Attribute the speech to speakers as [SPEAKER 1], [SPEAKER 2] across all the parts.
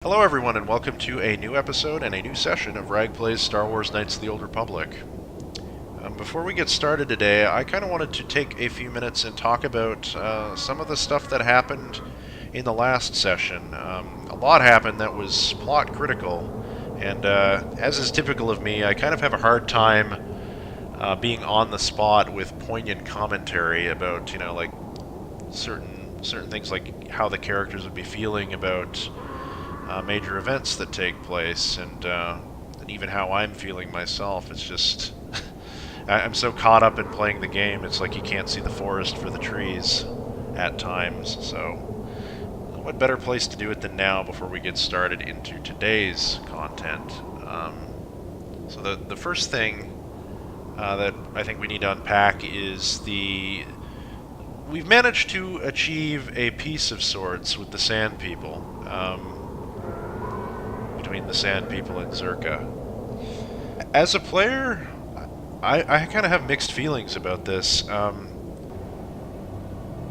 [SPEAKER 1] Hello everyone and welcome to a new episode and a new session of Rag Plays Star Wars Knights of the Old Republic. Before we get started today, I kind of wanted to take a few minutes and talk about some of the stuff that happened in the last session. A lot happened that was plot critical, and as is typical of me, I kind of have a hard time being on the spot with poignant commentary about, like certain things, like how the characters would be feeling about major events that take place, and even how I'm feeling myself. It's just I'm so caught up in playing the game, it's like you can't see the forest for the trees at times. So what better place to do it than now before we get started into today's content. So the first thing that I think we need to unpack is we've managed to achieve a peace of sorts with the Sand People. Between the Sand People and Zerka. As a player, I kind of have mixed feelings about this.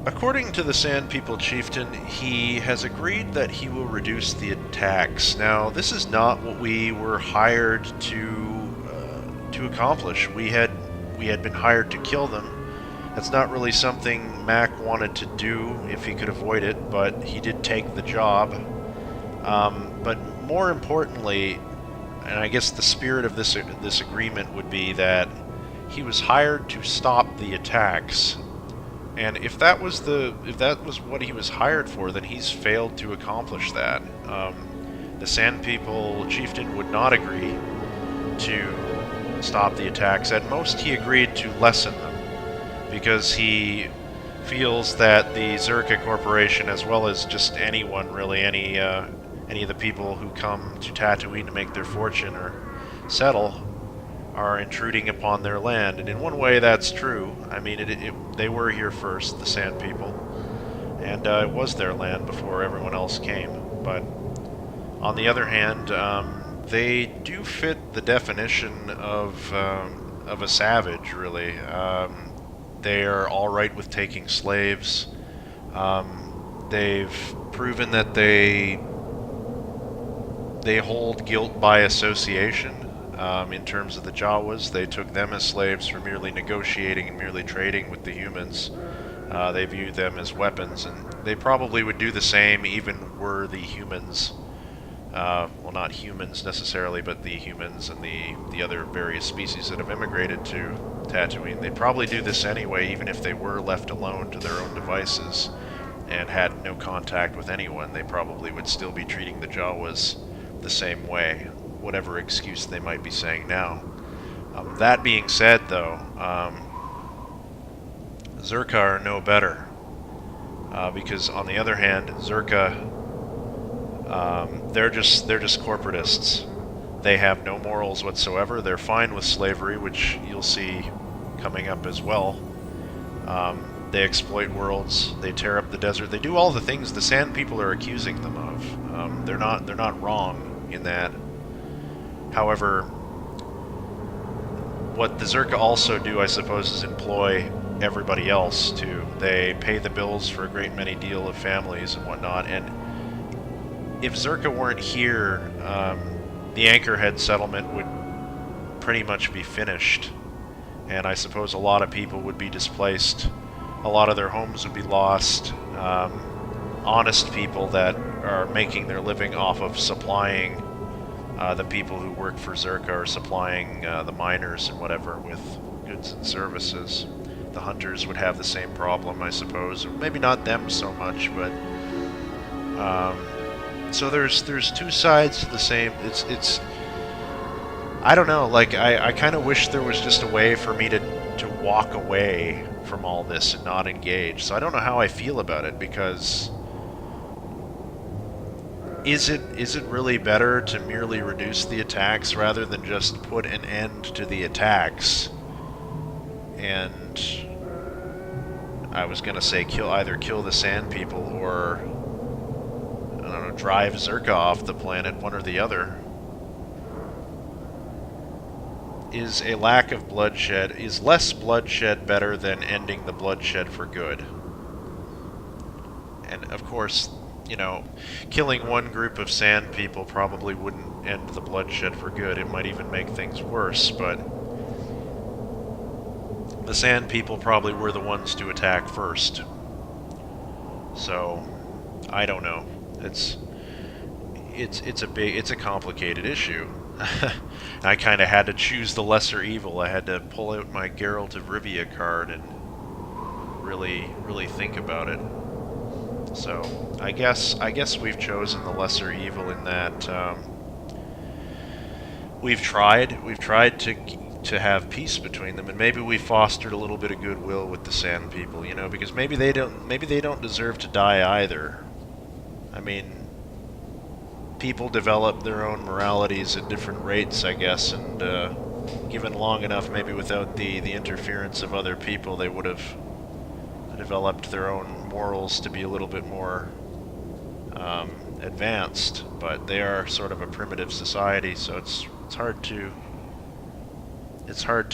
[SPEAKER 1] According to the Sand People chieftain, he has agreed that he will reduce the attacks. Now, this is not what we were hired to accomplish. We had been hired to kill them. That's not really something Mac wanted to do if he could avoid it, but he did take the job. But more importantly, and I guess the spirit of this agreement would be that he was hired to stop the attacks. And if that was what he was hired for, then he's failed to accomplish that. The Sand People chieftain would not agree to stop the attacks. At most, he agreed to lessen them, because he feels that the Zerka Corporation, as well as just anyone really, any of the people who come to Tatooine to make their fortune or settle, are intruding upon their land. And in one way, that's true. I mean, they were here first, the Sand People, and it was their land before everyone else came. But on the other hand, they do fit the definition of a savage, really. They are all right with taking slaves. They've proven that they hold guilt by association. In terms of the Jawas, they took them as slaves for merely negotiating and merely trading with the humans. They viewed them as weapons, and they probably would do the same even were the humans, well, not humans necessarily, but the humans and the other various species that have immigrated to Tatooine. They'd probably do this anyway, even if they were left alone to their own devices and had no contact with anyone. They probably would still be treating the Jawas the same way, whatever excuse they might be saying now. That being said, though, Zerka are no better, because on the other hand, Zerka, they're just corporatists. They have no morals whatsoever. They're fine with slavery, which you'll see coming up as well. They exploit worlds. They tear up the desert. They do all the things the Sand People are accusing them of. They're not wrong in that. However, what the Zerka also do, I suppose, is employ everybody else too. They pay the bills for a great many deal of families and whatnot. And if Zerka weren't here, the Anchorhead settlement would pretty much be finished, and I suppose a lot of people would be displaced. A lot of their homes would be lost. Honest people that are making their living off of supplying the people who work for Zerka, or supplying the miners and whatever with goods and services. The hunters would have the same problem, I suppose. Maybe not them so much, but so there's two sides to the same. It's I don't know. Like I kind of wish there was just a way for me to walk away from all this and not engage. So I don't know how I feel about it, because is it really better to merely reduce the attacks rather than just put an end to the attacks? And I was gonna say either kill the Sand People or, I don't know, drive Zerka off the planet, one or the other. Is a lack of bloodshed, is less bloodshed better than ending the bloodshed for good? And of course, you know, killing one group of sand people probably wouldn't end the bloodshed for good. It might even make things worse, but the sand people probably were the ones to attack first. So, I don't know. It's a complicated issue. I kind of had to choose the lesser evil. I had to pull out my Geralt of Rivia card and really think about it. So I guess we've chosen the lesser evil in that we've tried to have peace between them, and maybe we fostered a little bit of goodwill with the Sand People, you know, because maybe they don't deserve to die either. I mean, people develop their own moralities at different rates, I guess, and given long enough, maybe without the interference of other people, they would have developed their own morals to be a little bit more advanced. But they are sort of a primitive society, so it's hard to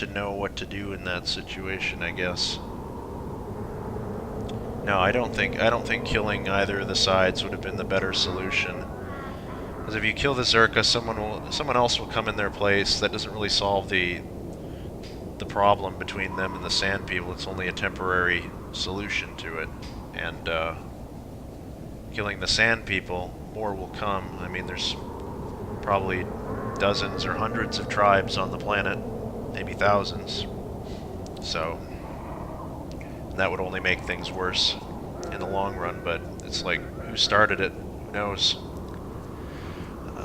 [SPEAKER 1] know what to do in that situation, I guess. No, I don't think killing either of the sides would have been the better solution. Because if you kill the Zerka, someone else will come in their place. That doesn't really solve the problem between them and the Sand People. It's only a temporary solution to it. And killing the Sand People, more will come. I mean, there's probably dozens or hundreds of tribes on the planet, maybe thousands. So that would only make things worse in the long run. But it's like, who started it? Who knows?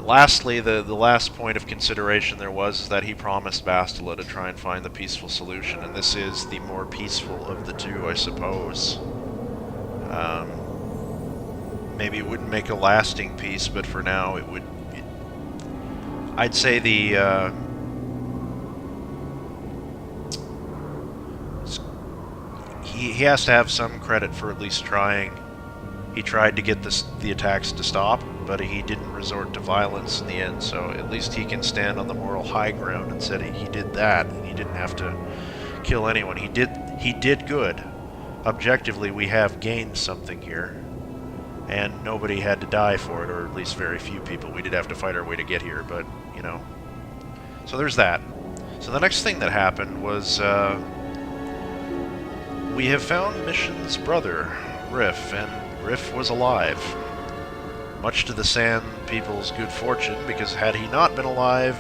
[SPEAKER 1] Lastly, the last point of consideration there was that he promised Bastila to try and find the peaceful solution, and this is the more peaceful of the two, I suppose. Maybe it wouldn't make a lasting peace, but for now it would. I'd say he has to have some credit for at least trying. He tried to get the attacks to stop, but he didn't resort to violence in the end, so at least he can stand on the moral high ground and said he did that, and he didn't have to kill anyone. He did good. Objectively, we have gained something here, and nobody had to die for it, or at least very few people. We did have to fight our way to get here, but, you know. So there's that. So the next thing that happened was, we have found Mission's brother, Riff, and Riff was alive. Much to the Sand People's good fortune, because had he not been alive,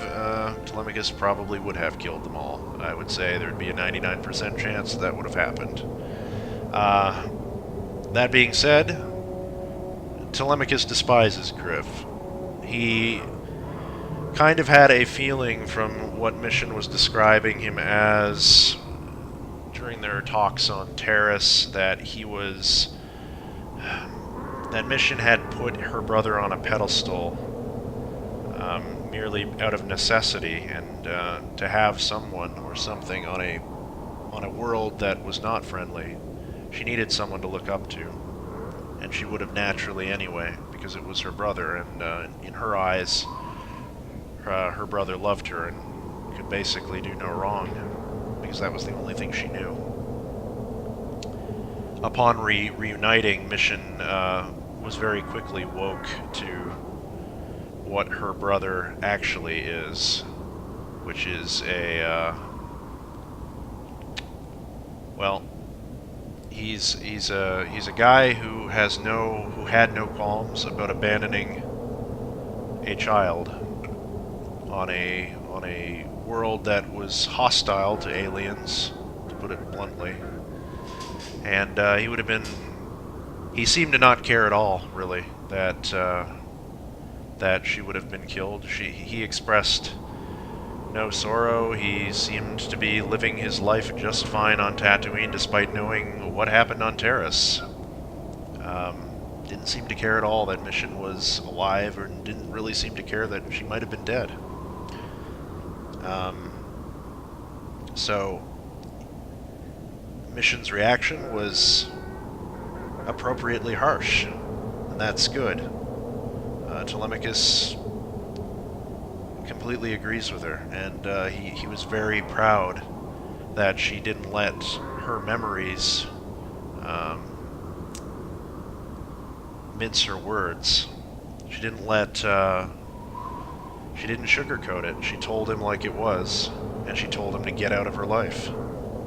[SPEAKER 1] Telemachus probably would have killed them all. I would say there'd be a 99% chance that would have happened. That being said, Telemachus despises Griff. He kind of had a feeling from what Mission was describing him as during their talks on Terrace that he was... that Mission had put her brother on a pedestal merely out of necessity, and to have someone or something on a world that was not friendly, she needed someone to look up to, and she would have naturally anyway, because it was her brother, and in her eyes, her brother loved her and could basically do no wrong, because that was the only thing she knew. Upon reuniting, Mission was very quickly woke to what her brother actually is, which is well, he's a guy who had no qualms about abandoning a child on a world that was hostile to aliens, to put it bluntly. And he seemed to not care at all, really, that she would have been killed. He expressed no sorrow. He seemed to be living his life just fine on Tatooine, despite knowing what happened on Terrace. Didn't seem to care at all that Mission was alive, or didn't really seem to care that she might have been dead. So Mission's reaction was appropriately harsh, and that's good. Telemachus completely agrees with her, and he was very proud that she didn't let her memories mince her words. She didn't she didn't sugarcoat it. She told him like it was, and she told him to get out of her life.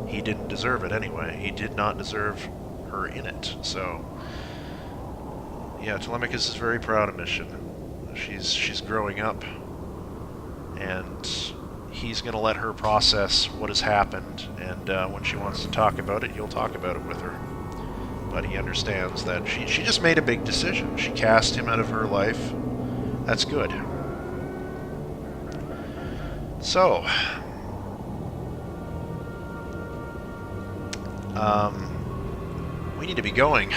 [SPEAKER 1] He didn't deserve it anyway. He did not deserve her in it. So, yeah, Telemachus is very proud of Mission. She's growing up, and he's going to let her process what has happened, and when she wants to talk about it, you'll talk about it with her. But he understands that she just made a big decision. She cast him out of her life. That's good. So, we need to be going.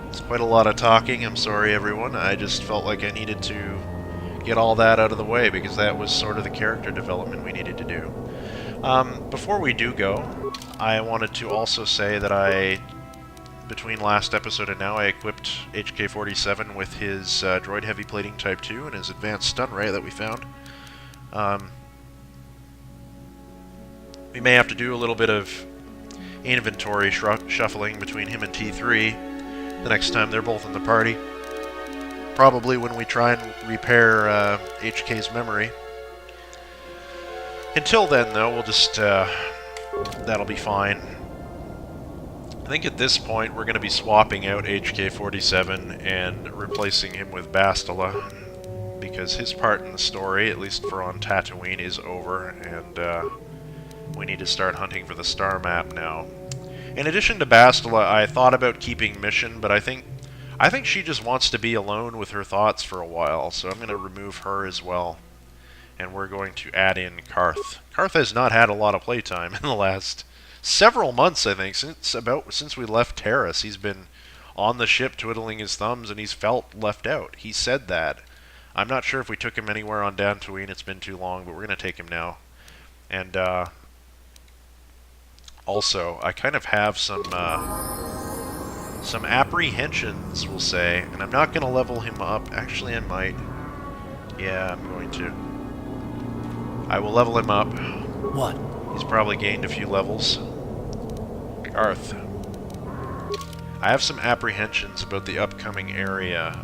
[SPEAKER 1] It's quite a lot of talking. I'm sorry, everyone. I just felt like I needed to get all that out of the way because that was sort of the character development we needed to do. Before we do go, I wanted to also say that between last episode and now, I equipped HK-47 with his droid heavy plating type 2 and his advanced stun ray that we found. We may have to do a little bit of inventory shuffling between him and T3 the next time they're both in the party. Probably when we try and repair HK's memory. Until then, though, we'll just... that'll be fine. I think at this point we're going to be swapping out HK-47 and replacing him with Bastila, because his part in the story, at least for on Tatooine, is over, and we need to start hunting for the star map now. In addition to Bastila, I thought about keeping Mission, but I think she just wants to be alone with her thoughts for a while, so I'm going to remove her as well. And we're going to add in Karth. Karth has not had a lot of playtime in the last several months, I think. Since we left Terrace, he's been on the ship twiddling his thumbs, and he's felt left out. He said that. I'm not sure if we took him anywhere on Dantooine. It's been too long, but we're going to take him now. And also, I kind of have some apprehensions, we'll say, and I'm not going to level him up. Actually, I might. Yeah, I'm going to. I will level him up.
[SPEAKER 2] What?
[SPEAKER 1] He's probably gained a few levels. Karth. I have some apprehensions about the upcoming area.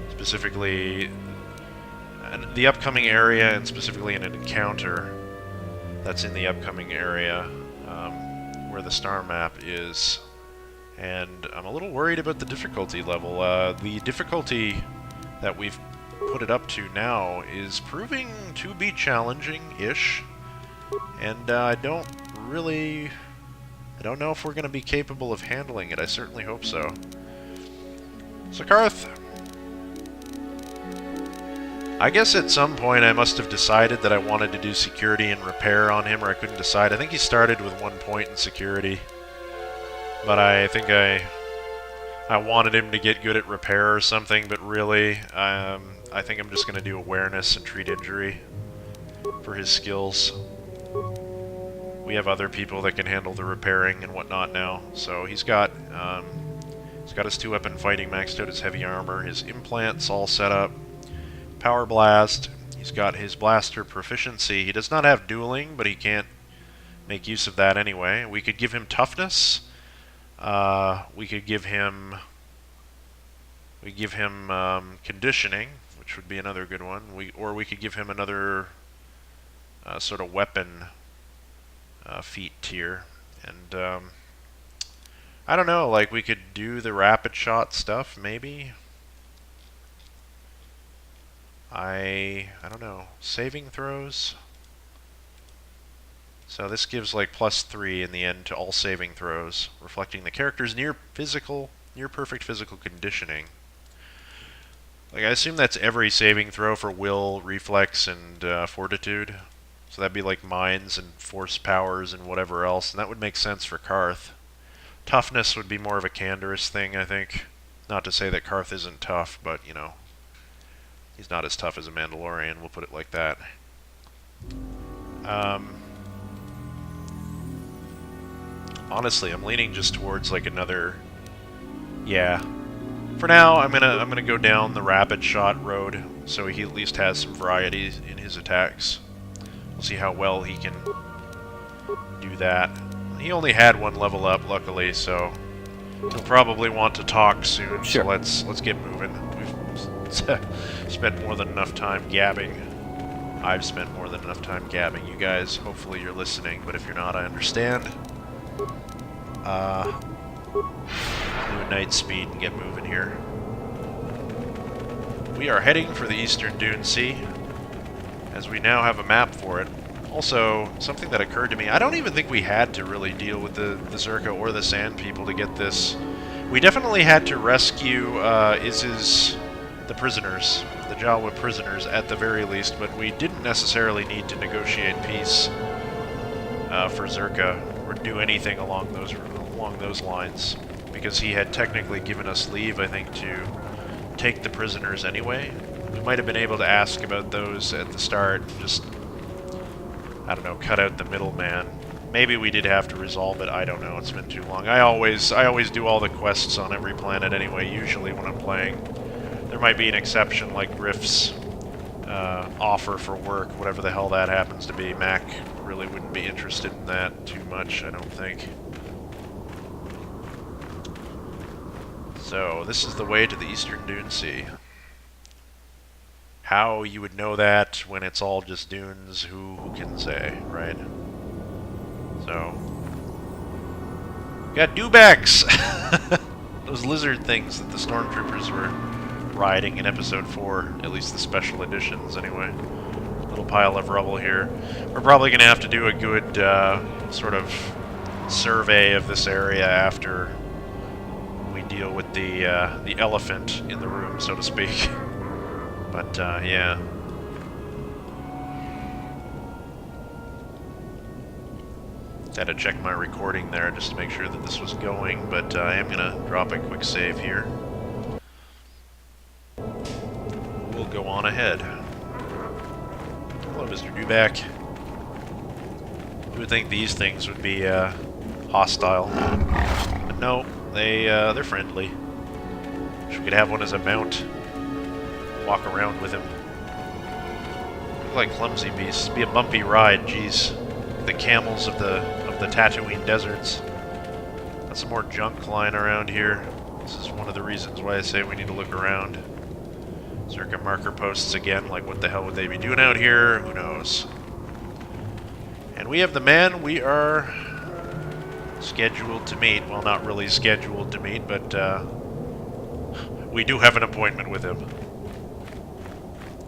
[SPEAKER 1] Specifically, the upcoming area, and specifically an encounter that's in the upcoming area, where the star map is. And I'm a little worried about the difficulty level. The difficulty that we've put it up to now is proving to be challenging-ish, and I don't know if we're going to be capable of handling it. I certainly hope so. So Karth, I guess at some point I must have decided that I wanted to do security and repair on him, or I couldn't decide. I think he started with 1 point in security, but I think I wanted him to get good at repair or something, but really, I think I'm just going to do awareness and treat injury for his skills. We have other people that can handle the repairing and whatnot now, so he's got his 2-weapon fighting maxed out, his heavy armor, his implants all set up, power blast, he's got his blaster proficiency. He does not have dueling, but he can't make use of that anyway. We could give him toughness. We could give him conditioning, which would be another good one. Or we could give him another sort of weapon feat tier. And I don't know, like we could do the rapid shot stuff, maybe. I don't know. Saving throws. So this gives like +3 in the end to all saving throws, reflecting the character's near perfect physical conditioning. Like I assume that's every saving throw for will, reflex, and fortitude. So that'd be like minds and force powers and whatever else, and that would make sense for Karth. Toughness would be more of a Canderous thing, I think. Not to say that Karth isn't tough, but you know, he's not as tough as a Mandalorian, we'll put it like that. Honestly, I'm leaning just towards like another... Yeah. For now, I'm gonna go down the rapid shot road, so he at least has some variety in his attacks. We'll see how well he can do that. He only had 1 level up, luckily, so He'll probably want to talk soon,
[SPEAKER 2] Sure.
[SPEAKER 1] so let's get moving. We've spent more than enough time gabbing. I've spent more than enough time gabbing. You guys, hopefully you're listening, but if you're not, I understand. Do a night speed and get moving here. We are heading for the Eastern Dune Sea, as we now have a map for it. Also, something that occurred to me, I don't even think we had to really deal with the Zerka or the Sand People to get this. We definitely had to rescue the prisoners, the Jawa prisoners at the very least, but we didn't necessarily need to negotiate peace for Zerka or do anything along those lines, because he had technically given us leave, I think, to take the prisoners anyway. We might have been able to ask about those at the start, just, I don't know, cut out the middleman. Maybe we did have to resolve it, I don't know, it's been too long. I always do all the quests on every planet anyway, usually when I'm playing. There might be an exception like Rift's offer for work, whatever the hell that happens to be. Mac really wouldn't be interested in that too much, I don't think. So, this is the way to the Eastern Dune Sea. How you would know that when it's all just dunes, who can say, right? So, got dewbacks! Those lizard things that the stormtroopers were riding in Episode 4, at least the special editions anyway. Little pile of rubble here. We're probably going to have to do a good sort of survey of this area after we deal with the elephant in the room, so to speak. But, yeah. Had to check my recording there just to make sure that this was going, but I am going to drop a quick save here. We'll go on ahead. Hello, Mr. Dewback. You would think these things would be hostile, but no, they're friendly. Wish we could have one as a mount. Walk around with him. Look like clumsy beasts. Be a bumpy ride, jeez. The camels of the Tatooine deserts. Got some more junk lying around here. This is one of the reasons why I say we need to look around. Zerka marker posts again, like what the hell would they be doing out here? Who knows? And we have the man we are scheduled to meet. Well, not really scheduled to meet, but we do have an appointment with him.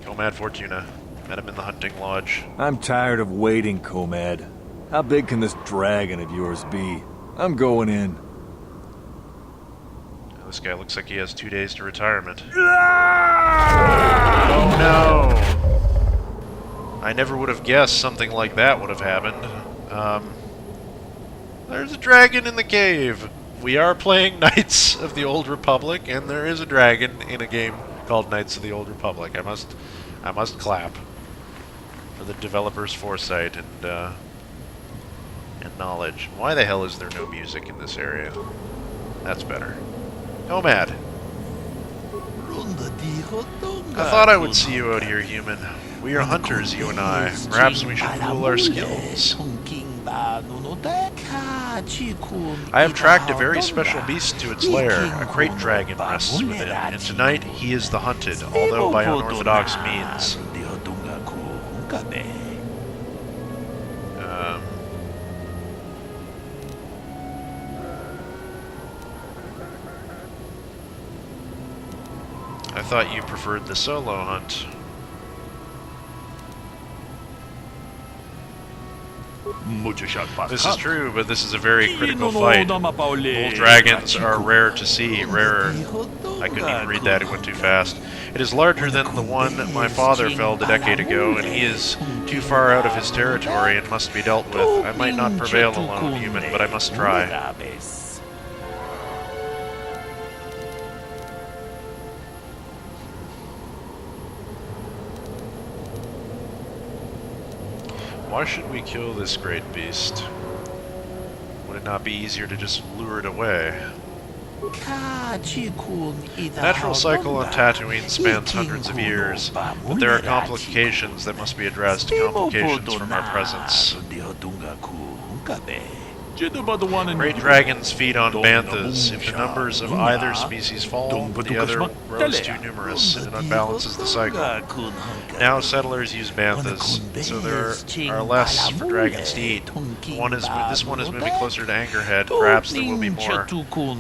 [SPEAKER 1] Comad Fortuna. Met him in the hunting lodge.
[SPEAKER 3] I'm tired of waiting, Comad. How big can this dragon of yours be? I'm going in.
[SPEAKER 1] This guy looks like he has 2 days to retirement. Oh no! I never would have guessed something like that would have happened. There's a dragon in the cave. We are playing Knights of the Old Republic, and there is a dragon in a game called Knights of the Old Republic. I must clap for the developers' foresight and knowledge. Why the hell is there no music in this area? That's better. Nomad. I thought I would see you out here, human. We are hunters, you and I. Perhaps we should pool our skills. I have tracked a very special beast to its lair. A Krayt Dragon rests within, and tonight he is the hunted, although by unorthodox means. I thought you preferred the solo hunt. This is true, but this is a very critical fight. Bull dragons are rare to see, rarer. I couldn't even read that, it went too fast. It is larger than the one my father felled a decade ago, and he is too far out of his territory and must be dealt with. I might not prevail alone, human, but I must try. Why should we kill this great beast? Would it not be easier to just lure it away? The natural cycle on Tatooine spans hundreds of years, but there are complications that must be addressed, complications from our presence. Krayt Dragons feed on banthas. If the numbers of either species fall, the other grows too numerous, and it unbalances the cycle. Now settlers use banthas, so there are less for dragons to eat. This one is moving closer to Anchorhead. Perhaps there will be more,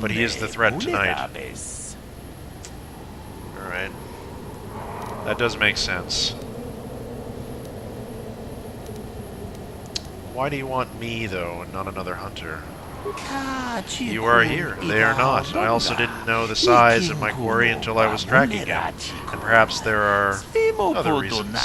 [SPEAKER 1] but he is the threat tonight. Alright. That does make sense. Why do you want me, though, and not another hunter? You are here. They are not. I also didn't know the size of my quarry until I was tracking it. And perhaps there are other reasons.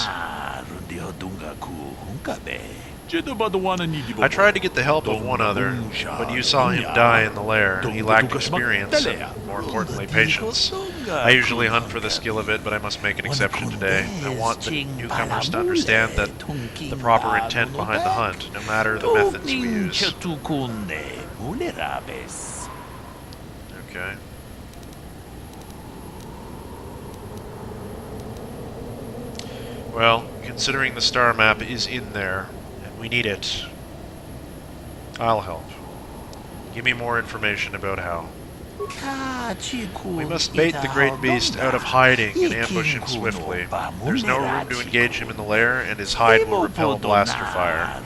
[SPEAKER 1] I tried to get the help of one other, but you saw him die in the lair. He lacked experience and, more importantly, patience. I usually hunt for the skill of it, but I must make an exception today. I want the newcomers to understand that the proper intent behind the hunt, no matter the methods we use. Okay. Well, considering the star map is in there, and we need it, I'll help. Give me more information about how. We must bait the great beast out of hiding and ambush him swiftly. There's no room to engage him in the lair, and his hide will repel blaster fire.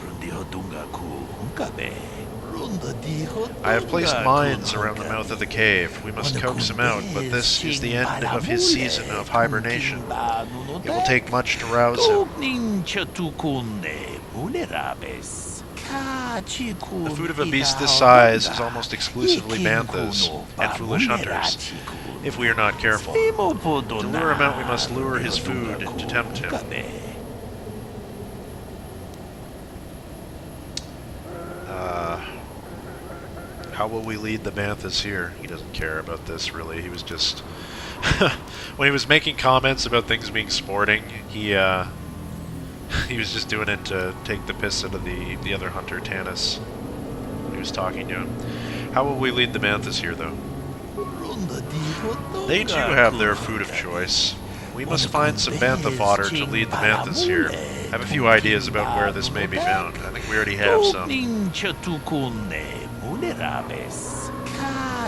[SPEAKER 1] I have placed mines around the mouth of the cave. We must coax him out, but this is the end of his season of hibernation. It will take much to rouse him. The food of a beast this size is almost exclusively banthas and foolish hunters, if we are not careful. To lure him out, we must lure his food to tempt him. How will we lead the banthas here? He doesn't care about this, really. He was just... when he was making comments about things being sporting, he was just doing it to take the piss out of the other hunter, Tanis, when he was talking to him. How will we lead the banthas here, though? They too have their food of choice. We must find some bantha fodder to lead the banthas here. I have a few ideas about where this may be found. I think we already have some.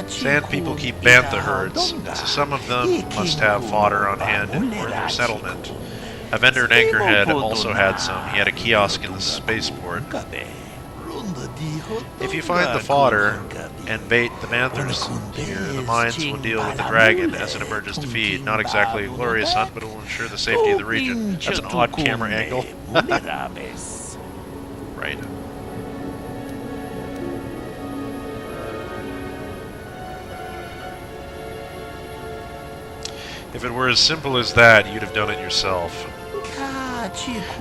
[SPEAKER 1] Sand people keep bantha herds, so some of them must have fodder on hand for their settlement. A vendor in Anchorhead also had some. He had a kiosk in the spaceport. If you find the fodder and bait the banthas here, the mines will deal with the dragon as it emerges to feed. Not exactly a glorious hunt, but it will ensure the safety of the region. That's an odd camera angle. Right. If it were as simple as that, you'd have done it yourself.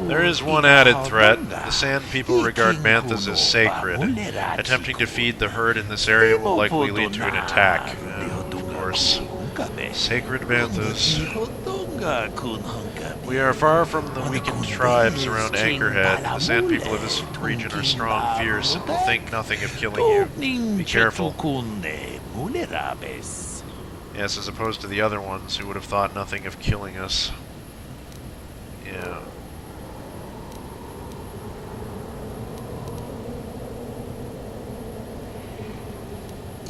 [SPEAKER 1] There is one added threat. The Sand people regard banthas as sacred. Attempting to feed the herd in this area will likely lead to an attack. Of course. Sacred banthas. We are far from the weakened tribes around Anchorhead. The Sand people of this region are strong, fierce, and will think nothing of killing you. Be careful. Yes, as opposed to the other ones who would have thought nothing of killing us. Yeah.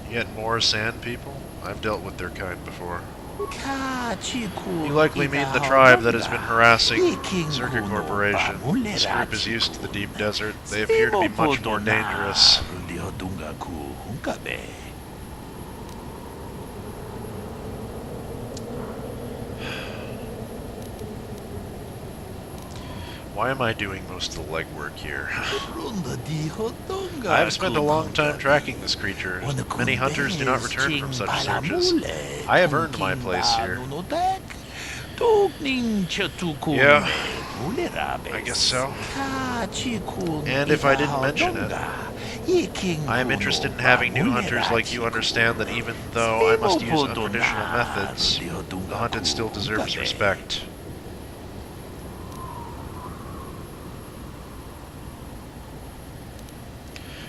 [SPEAKER 1] Yet more sand people? I've dealt with their kind before. You likely mean the tribe that has been harassing Circuit Corporation. This group is used to the deep desert. They appear to be much more dangerous. Why am I doing most of the legwork here? I have spent a long time tracking this creature. Many hunters do not return from such searches. I have earned my place here. Yeah, I guess so. And if I didn't mention it, I am interested in having new hunters like you understand that even though I must use untraditional methods, the hunted still deserves respect.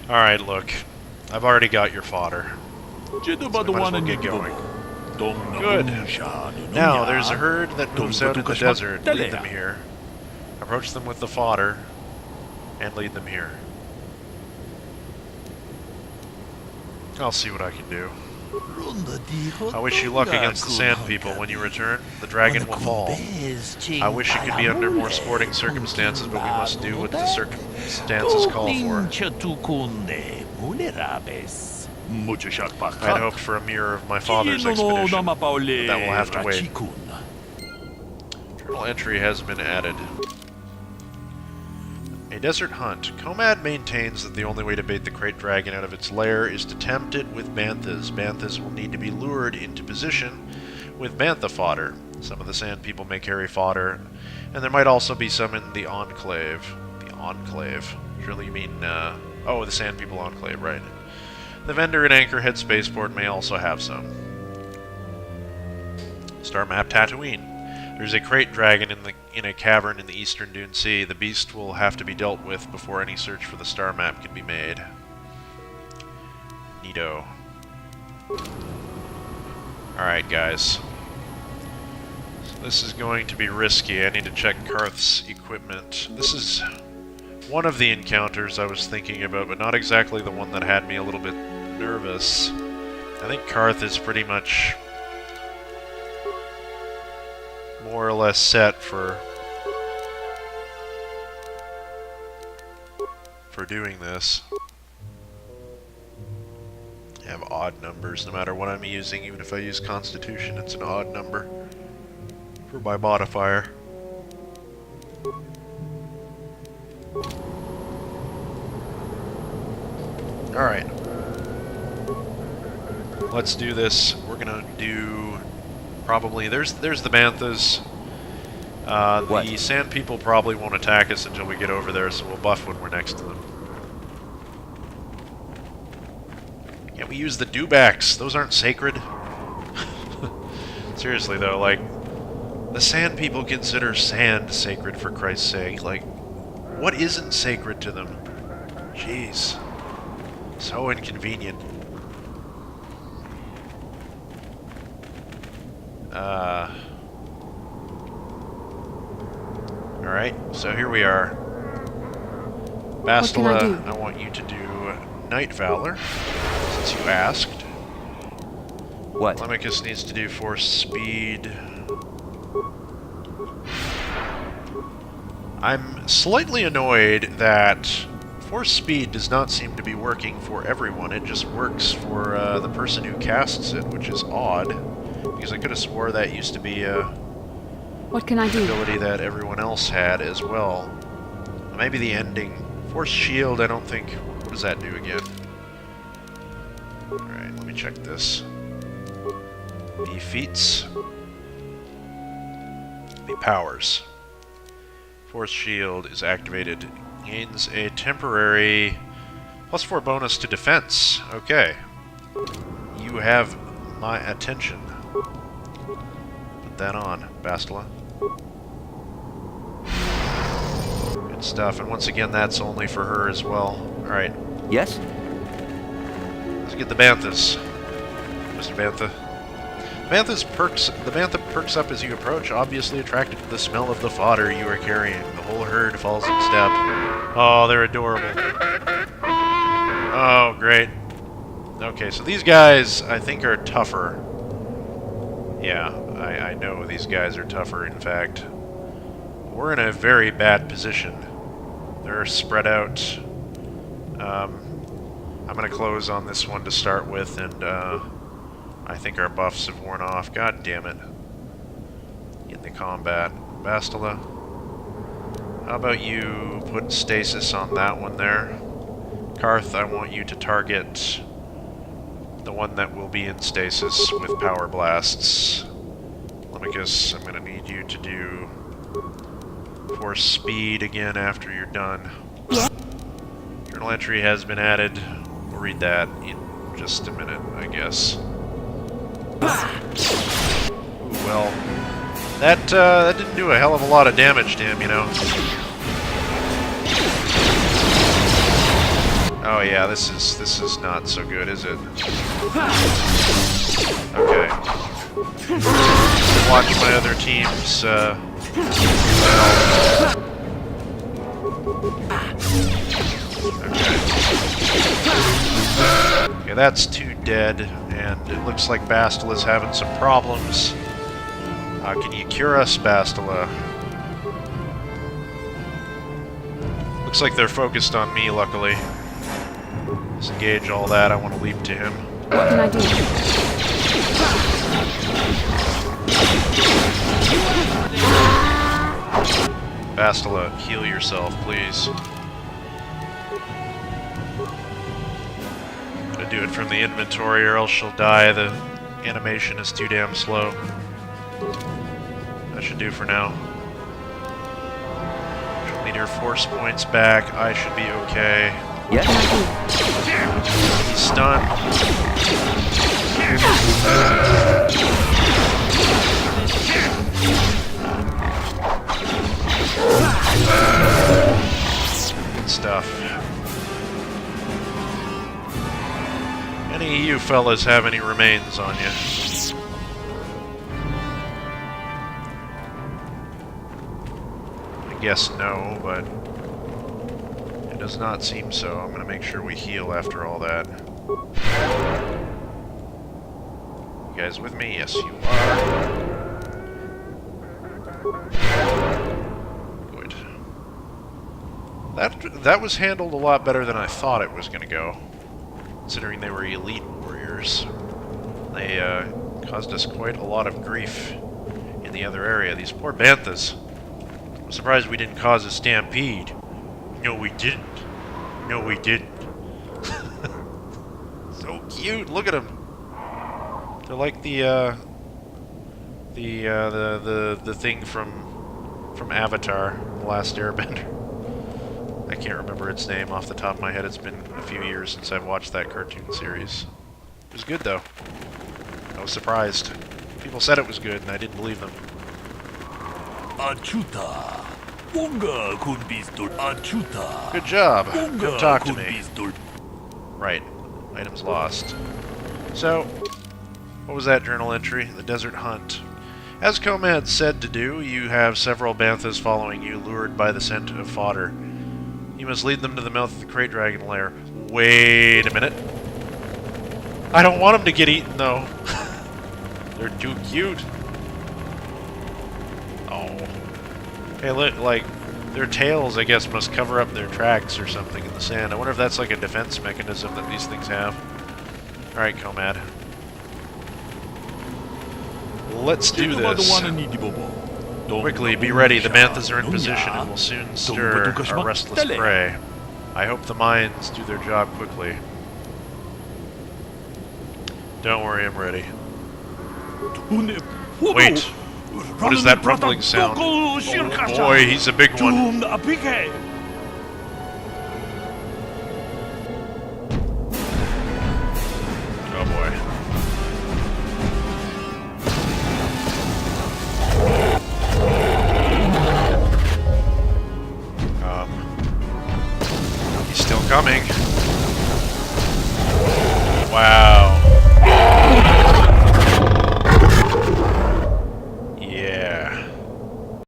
[SPEAKER 1] Alright, look. I've already got your fodder. So we might as well get going. Good. Now, there's a herd that moves out in the desert. Lead them here. Approach them with the fodder, and lead them here. I'll see what I can do. I wish you luck against the Sand People when you return. The dragon will fall. I wish it could be under more sporting circumstances, but we must do what the circumstances call for. I had hoped for a mirror of my father's expedition, but that will have to wait. Journal entry has been added. A desert hunt. Komad maintains that the only way to bait the Krayt Dragon out of its lair is to tempt it with banthas. Banthas will need to be lured into position with bantha fodder. Some of the Sand People may carry fodder, and there might also be some in the Enclave. The Enclave? Surely you mean, oh, the Sand People Enclave, right. The vendor at Anchorhead Spaceport may also have some. Star map Tatooine. There's a Krayt Dragon in a cavern in the eastern Dune Sea. The beast will have to be dealt with before any search for the star map can be made. Neato. Alright, guys. So this is going to be risky. I need to check Karth's equipment. This is one of the encounters I was thinking about, but not exactly the one that had me a little bit nervous. I think Karth is pretty much more or less set for doing this. I have odd numbers no matter what I'm using. Even if I use Constitution, it's an odd number for my modifier. Alright. Let's do this. We're gonna do probably there's the banthas. The Sand People probably won't attack us until we get over there, so we'll buff when we're next to them. Can't we use the dewbacks? Those aren't sacred. Seriously though, like, the Sand People consider sand sacred, for Christ's sake. Like, what isn't sacred to them? Jeez. So inconvenient. Alright, so here we are. Bastila, I want you to do Night Valor, since you asked.
[SPEAKER 2] What?
[SPEAKER 1] Telemachus needs to do Force Speed. I'm slightly annoyed that Force Speed does not seem to be working for everyone. It just works for the person who casts it, which is odd. Because I could have swore that used to be
[SPEAKER 4] what can I do?
[SPEAKER 1] Ability that everyone else had as well. Maybe the ending. Force Shield, I don't think... What does that do again? Alright, let me check this. The feats. The powers. Force Shield is activated. Gains a temporary +4 bonus to defense. Okay. You have my attention. Put that on, Bastila. Good stuff, and once again, that's only for her as well. Alright.
[SPEAKER 2] Yes?
[SPEAKER 1] Let's get the banthas. Mr. Bantha. The bantha perks up as you approach, obviously attracted to the smell of the fodder you are carrying. The whole herd falls in step. Oh, they're adorable. Oh, great. Okay, so these guys, I think, are tougher. Yeah, I know these guys are tougher, in fact. We're in a very bad position. They're spread out. I'm going to close on this one to start with, and I think our buffs have worn off. God damn it. In the combat. Bastila, how about you put stasis on that one there? Karth, I want you to target the one that will be in stasis with power blasts. Telemachus, I'm going to need you to do Force Speed again after you're done.
[SPEAKER 4] Yeah.
[SPEAKER 1] Journal entry has been added. We'll read that in just a minute, I guess. Ooh, well, that didn't do a hell of a lot of damage to him, you know. Oh yeah, this is not so good, is it? Okay. Watch my other teams. Okay. Okay, that's 2 dead, and it looks like Bastila's having some problems. Can you cure us, Bastila? Looks like they're focused on me, luckily. Disengage all that, I want to leap to him.
[SPEAKER 4] What can I do?
[SPEAKER 1] Bastila, heal yourself, please. Gotta do it from the inventory or else she'll die. The animation is too damn slow. That should do for now. She'll need her force points back. I should be okay.
[SPEAKER 2] Yes?
[SPEAKER 1] He's stunned. Good stuff. Any of you fellas have any remains on you? I guess no, but it does not seem so. I'm gonna make sure we heal after all that. You guys with me? Yes, you are. Good. That was handled a lot better than I thought it was gonna go, considering they were elite warriors. They caused us quite a lot of grief in the other area. These poor banthas. I'm surprised we didn't cause a stampede. No, we didn't. No, we didn't. So cute. Look at them. They're like the thing from Avatar, The Last Airbender. I can't remember its name off the top of my head. It's been a few years since I've watched that cartoon series. It was good, though. I was surprised. People said it was good, and I didn't believe them. Good job. Come talk to me. Right. Items lost. So, what was that journal entry? The desert hunt. As KotOR said to do, you have several banthas following you, lured by the scent of fodder. You must lead them to the mouth of the Krayt Dragon lair. Wait a minute. I don't want them to get eaten, though. They're too cute. Oh. Hey, look, like, their tails, I guess, must cover up their tracks or something in the sand. I wonder if that's like a defense mechanism that these things have. Alright, KotOR. Let's do this. Quickly, be ready. The banthas are in position and will soon stir our restless prey. I hope the mines do their job quickly. Don't worry, I'm ready. Wait! What is that rumbling sound? Oh boy, he's a big one.